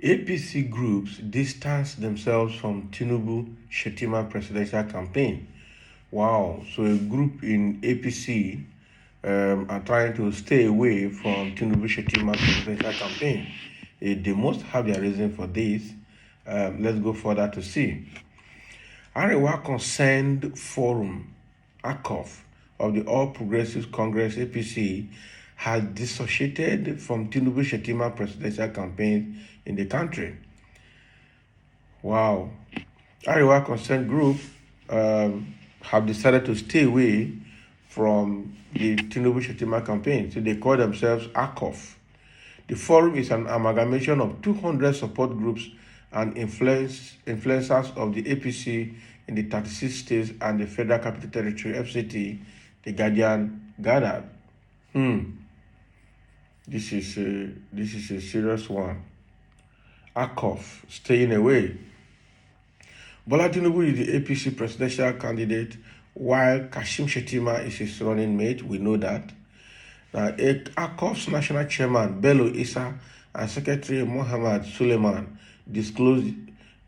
APC groups distance themselves from Tinubu Shetima presidential campaign. Wow, so a group in APC are trying to stay away from Tinubu Shetima presidential campaign. They must have their reason for this. Let's go further to see. Arewa Concerned Forum, ACOF, of the All Progressives Congress APC has dissociated from Tinubu Shetima presidential campaign in the country. Wow. Arewa Concerned Group have decided to stay away from the Tinubu Shetima campaign, so they call themselves ACOF. The forum is an amalgamation of 200 support groups and influencers of the APC in the 36 states and the Federal Capital Territory (FCT), the Guardian gathered. This is a serious one. ACOF, staying away. Bola Tinubu is the APC presidential candidate, while Kashim Shettima is his running mate. We know that. Now, ACOF's national chairman, Bello Issa, and Secretary Mohammed Suleiman disclosed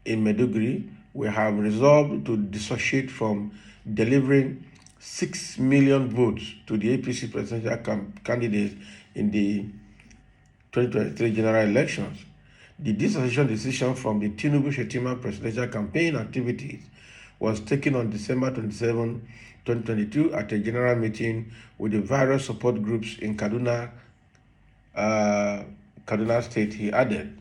in Maiduguri, we have resolved to dissociate from delivering 6 million votes to the APC presidential candidates in the 2023 general elections. The dissociation decision from the Tinubu Shetima presidential campaign activities was taken on December 27, 2022 at a general meeting with the various support groups in Kaduna State, he added.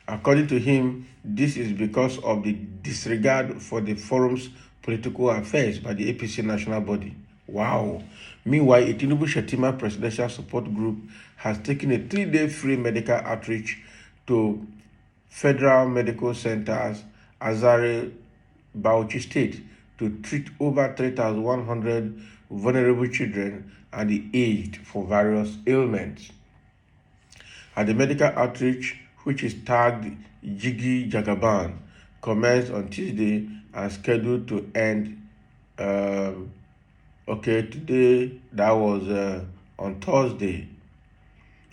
According to him, this is because of the disregard for the forum's political affairs by the APC national body. Wow. Meanwhile, a Tinubu Shetima presidential support group has taken a 3-day free medical outreach to federal medical centers, Azare, Bauchi State, to treat over 3,100 vulnerable children and the aged for various ailments. At the medical outreach, which is tagged Jiggy Jagaban, commenced on Tuesday and scheduled to end. Today that was on Thursday.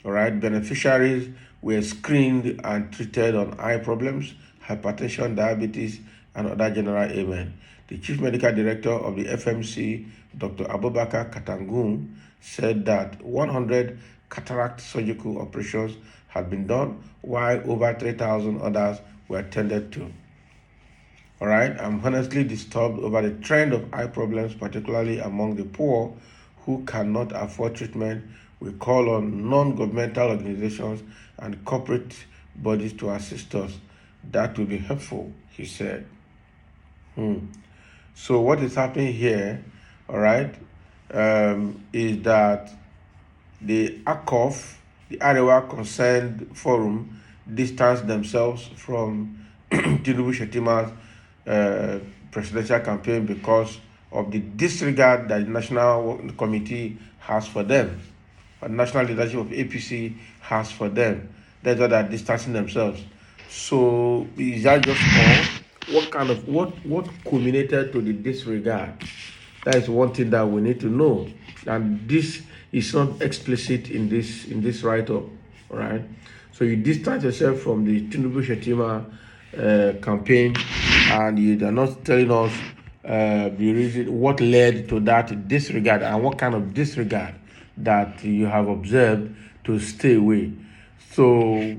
All right, beneficiaries were screened and treated on eye problems, hypertension, diabetes, and other general ailments. The chief medical director of the FMC, Dr. Abubakar Katangun, said that 100 cataract surgical operations had been done, while over 3,000 others were attended to. All right, I'm honestly disturbed over the trend of eye problems, particularly among the poor who cannot afford treatment. We call on non-governmental organizations and corporate bodies to assist us. That will be helpful, he said. So what is happening here, all right, is that the ACOF, the Arewa Concerned Forum, distance themselves from Tinubu Shetima's presidential campaign because of the disregard that the National Committee has for them, the national leadership of APC has for them. That's why they're distancing themselves. So is that just all? What culminated to the disregard? That is one thing that we need to know, and this is not explicit in this write-up. All right. So you distance yourself from the Tinubu Shetima campaign, and you are not telling us the reason, what led to that disregard, and what kind of disregard that you have observed to stay away. So,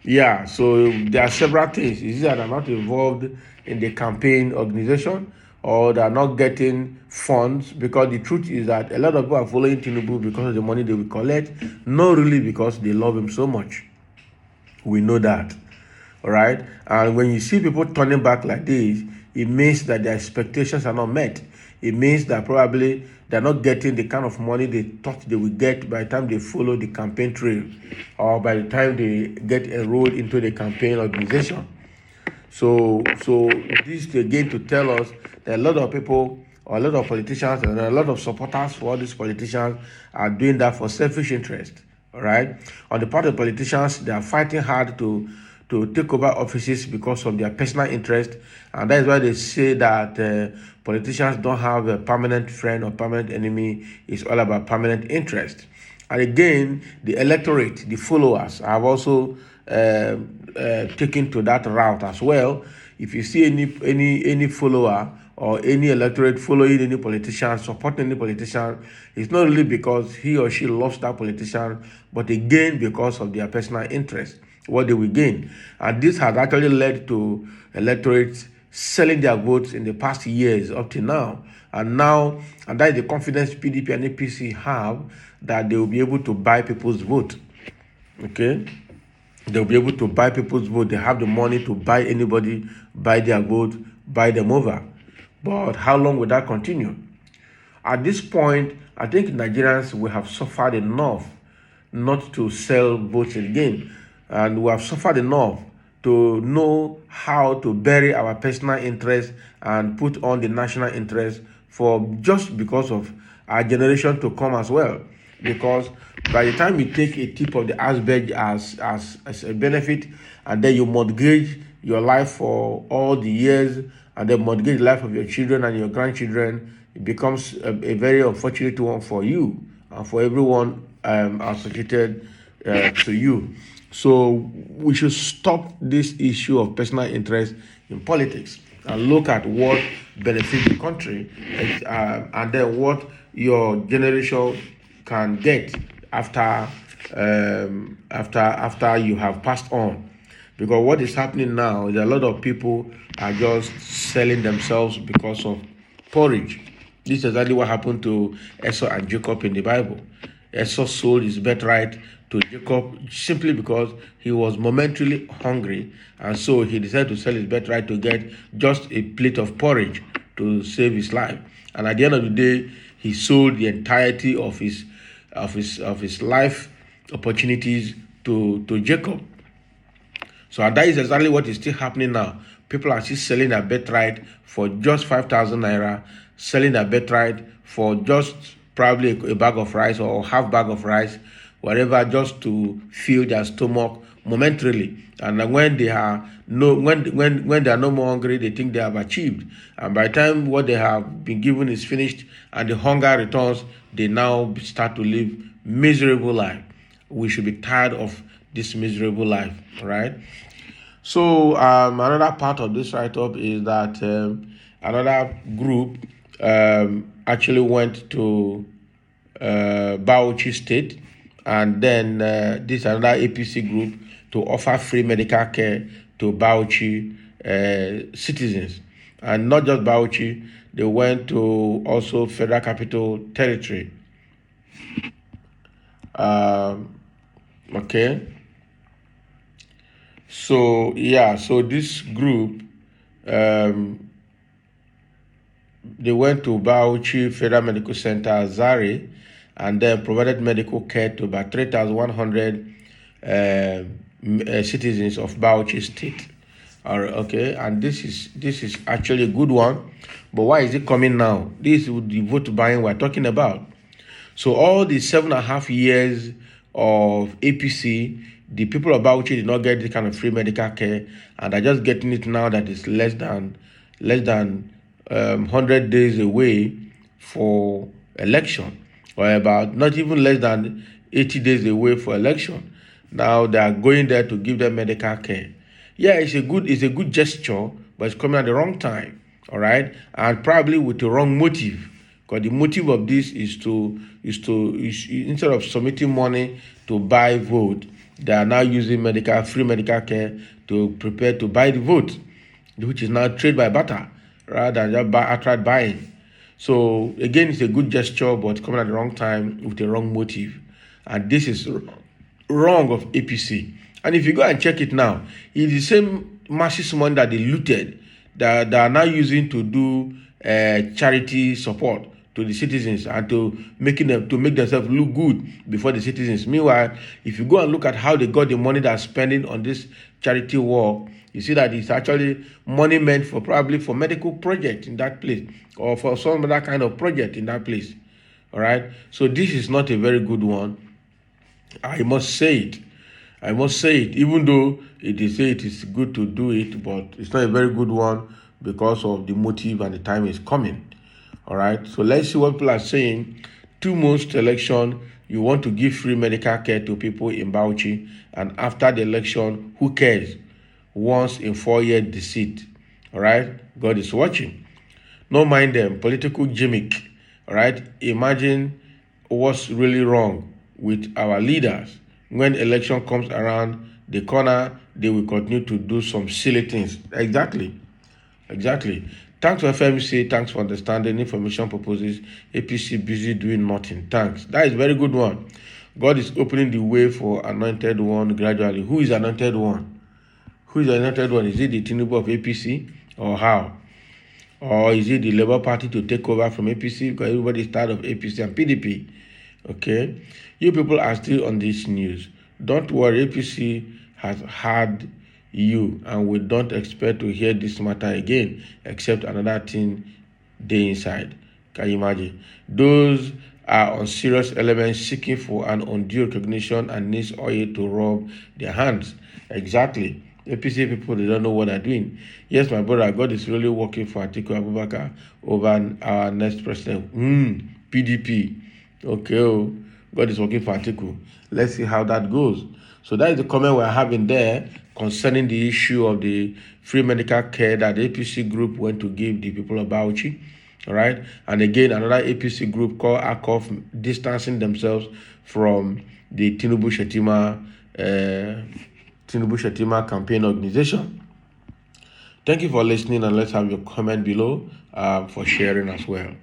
yeah, so there are several things. Is that they're not involved in the campaign organization, or they're not getting funds, because the truth is that a lot of people are following Tinubu because of the money they will collect, not really because they love him so much. We know that. All right. And when you see people turning back like this, it means that their expectations are not met. It means that probably they're not getting the kind of money they thought they would get by the time they follow the campaign trail, or by the time they get enrolled into the campaign organization. So this is again to tell us that a lot of people, or a lot of politicians, and a lot of supporters for all these politicians are doing that for selfish interest. All right. On the part of politicians, they are fighting hard to to take over offices because of their personal interest, and that is why they say that politicians don't have a permanent friend or permanent enemy. It's all about permanent interest. And again, the electorate, the followers, have also taken to that route as well. If you see any follower or any electorate following any politician, supporting any politician, it's not really because he or she loves that politician, but again because of their personal interest, what they will gain. And this has actually led to electorates selling their votes in the past years up to now. And that is the confidence PDP and APC have, that they will be able to buy people's vote. Okay? They'll be able to buy people's vote. They have the money to buy anybody, buy their vote, buy them over. But how long will that continue? At this point, I think Nigerians will have suffered enough not to sell votes again. And we have suffered enough to know how to bury our personal interest and put on the national interest for just because of our generation to come as well. Because by the time you take a tip of the iceberg as a benefit, and then you mortgage your life for all the years, and then mortgage the life of your children and your grandchildren, it becomes a very unfortunate one for you and for everyone associated to you. So we should stop this issue of personal interest in politics and look at what benefits the country, and then what your generation can get after you have passed on. Because what is happening now is a lot of people are just selling themselves because of porridge. This is exactly what happened to Esau and Jacob in the Bible. Esau sold his birthright to Jacob simply because he was momentarily hungry, and so he decided to sell his birthright to get just a plate of porridge to save his life. And at the end of the day, he sold the entirety of his life opportunities to Jacob. So that is exactly what is still happening now. People are still selling their birthright for just 5,000 naira, selling their birthright for just probably a bag of rice or half bag of rice, whatever, just to fill their stomach momentarily. And when they are when they are no more hungry, they think they have achieved. And by the time what they have been given is finished and the hunger returns, they now start to live miserable life. We should be tired of this miserable life, right? So another part of this write-up is that another group actually went to Bauchi State, and then this another APC group to offer free medical care to Bauchi citizens. And not just Bauchi, they went to also Federal Capital Territory. Okay. So this group, they went to Bauchi Federal Medical Center, Zari, and then provided medical care to about 3,100 citizens of Bauchi State. Okay, and this is actually a good one, but why is it coming now? This is the vote buying we're talking about. So all the 7.5 years of APC, the people of Bauchi did not get this kind of free medical care, and are just getting it now that is less than 100 days away for election, or about not even less than 80 days away for election. Now they are going there to give them medical care. Yeah, it's a good gesture, but it's coming at the wrong time, all right, and probably with the wrong motive. Because the motive of this is instead of submitting money to buy vote, they are now using free medical care to prepare to buy the vote, which is now trade by barter rather than just outright buying. So again, it's a good gesture, but coming at the wrong time with the wrong motive, and this is wrong of APC. And if you go and check it now, it's the same massive money that they looted that they are now using to do charity support to the citizens and to make themselves look good before the citizens. Meanwhile, if you go and look at how they got the money they're spending on this charity work, you see that it's actually money meant for probably for medical project in that place or for some other kind of project in that place. All right. So this is not a very good one. I must say it. I must say it, even though it is say it is good to do it, but it's not a very good one because of the motive and the time is coming. All right. So let's see what people are saying. 2 months to election, you want to give free medical care to people in Bauchi, and after the election, who cares? Once in 4 years deceit. All right. God is watching. No mind them. Political gimmick. All right. Imagine what's really wrong with our leaders. When election comes around the corner, they will continue to do some silly things. Exactly. Thanks for FMC. Thanks for understanding. Information purposes. APC busy doing nothing. Thanks. That is very good one. God is opening the way for anointed one gradually. Who is anointed one? Who is the anointed one? Is it the Tinubu of APC or how? Or is it the Labour Party to take over from APC because everybody is tired of APC and PDP? Okay, you people are still on this news. Don't worry, APC has had you, and we don't expect to hear this matter again, except another thing day inside. Can you imagine? Those are unserious elements seeking for an undue recognition and needs oil to rub their hands. Exactly. APC people, they don't know what they're doing. Yes, my brother, God is really working for Atiku Abubakar over our next president. PDP. Okay, oh, God is working for Atiku. Let's see how that goes. So that is the comment we're having there concerning the issue of the free medical care that the APC group went to give the people of Bauchi. All right. And again, another APC group called ACOF distancing themselves from the Tinubu Shetima campaign organization. Thank you for listening, and let's have your comment below for sharing as well.